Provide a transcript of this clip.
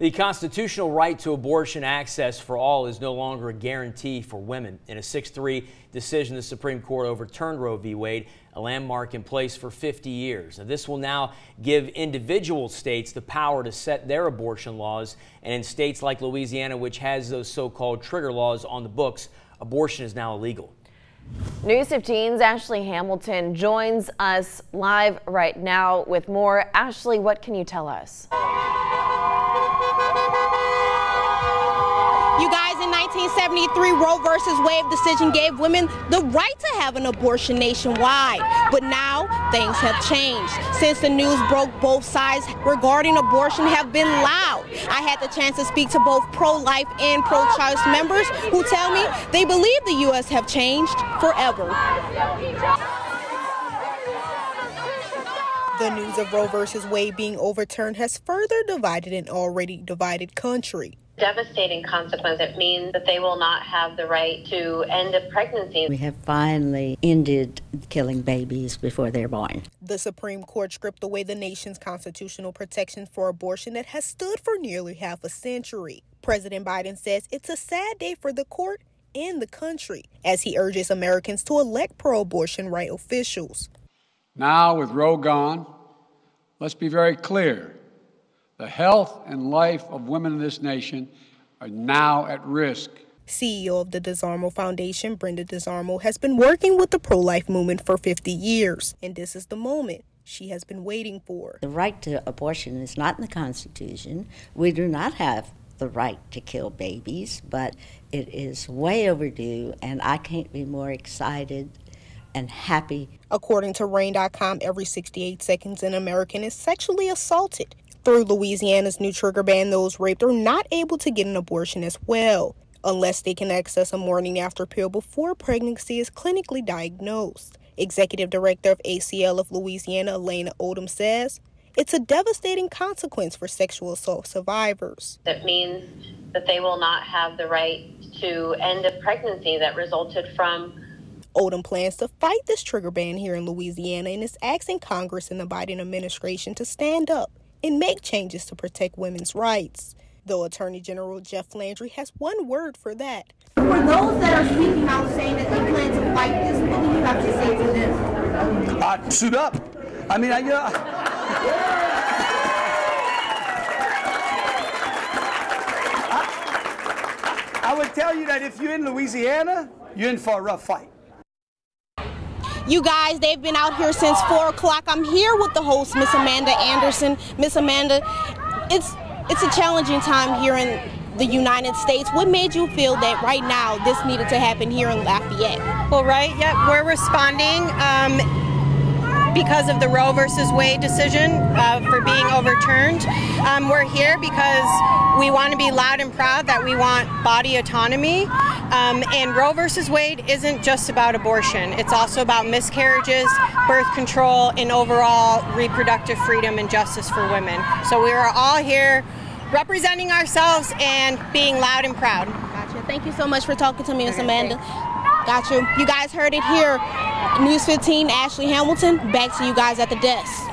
The constitutional right to abortion access for all is no longer a guarantee for women. In a 6-3 decision, the Supreme Court overturned Roe v. Wade, a landmark in place for 50 years. Now, this will now give individual states the power to set their abortion laws. And in states like Louisiana, which has those so-called trigger laws on the books, abortion is now illegal. News 15's Ashley Hamilton joins us live right now with more. Ashley, what can you tell us? You guys, in 1973, Roe versus Wade decision gave women the right to have an abortion nationwide. But now things have changed. Since the news broke, both sides regarding abortion have been loud. I had the chance to speak to both pro-life and pro-choice members who tell me they believe the U.S. have changed forever. The news of Roe versus Wade being overturned has further divided an already divided country. Devastating consequence. It means that they will not have the right to end a pregnancy. We have finally ended killing babies before they're born. The Supreme Court stripped away the nation's constitutional protections for abortion that has stood for nearly half a century. President Biden says it's a sad day for the court and the country as he urges Americans to elect pro-abortion right officials. Now, with Roe gone, let's be very clear. The health and life of women in this nation are now at risk. CEO of the Disarmo Foundation, Brenda Disarmo, has been working with the pro-life movement for 50 years, and this is the moment she has been waiting for. The right to abortion is not in the Constitution. We do not have the right to kill babies, but it is way overdue, and I can't be more excited and happy. According to RAIN.com, every 68 seconds an American is sexually assaulted. Through Louisiana's new trigger ban, those raped are not able to get an abortion as well, unless they can access a morning after pill before pregnancy is clinically diagnosed. Executive Director of ACL of Louisiana, Elena Odom, says it's a devastating consequence for sexual assault survivors. It means that they will not have the right to end a pregnancy that resulted from. Odom plans to fight this trigger ban here in Louisiana and is asking Congress and the Biden administration to stand up and make changes to protect women's rights. Though Attorney General Jeff Landry has one word for that. For those that are speaking out saying that they plan to fight this, what do you have to say to them? Suit up. I mean, I would tell you that if you're in Louisiana, you're in for a rough fight. You guys, they've been out here since 4 o'clock. I'm here with the host, Miss Amanda Anderson. Miss Amanda, it's a challenging time here in the United States. What made you feel that right now this needed to happen here in Lafayette? Well, we're responding because of the Roe versus Wade decision for being overturned. We're here because we want to be loud and proud that we want body autonomy. And Roe versus Wade isn't just about abortion. It's also about miscarriages, birth control, and overall reproductive freedom and justice for women. So we are all here representing ourselves and being loud and proud. Gotcha. Thank you so much for talking to me, Miss Amanda. Got you. You guys heard it here. News 15, Ashley Hamilton. Back to you guys at the desk.